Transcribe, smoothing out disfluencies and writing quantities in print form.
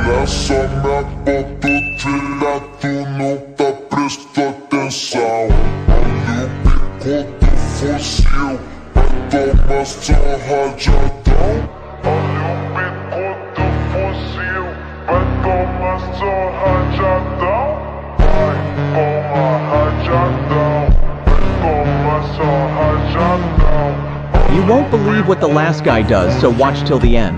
Nessa minha panturrilha tu nunca prestou atenção. Olha o bico do fuzil, vai tomar só rajadão. Olha o bico do fuzil, vai tomar só rajadão. Vai tomar rajadão, vai tomar só rajadão. You won't believe what the last guy does, so watch till the end.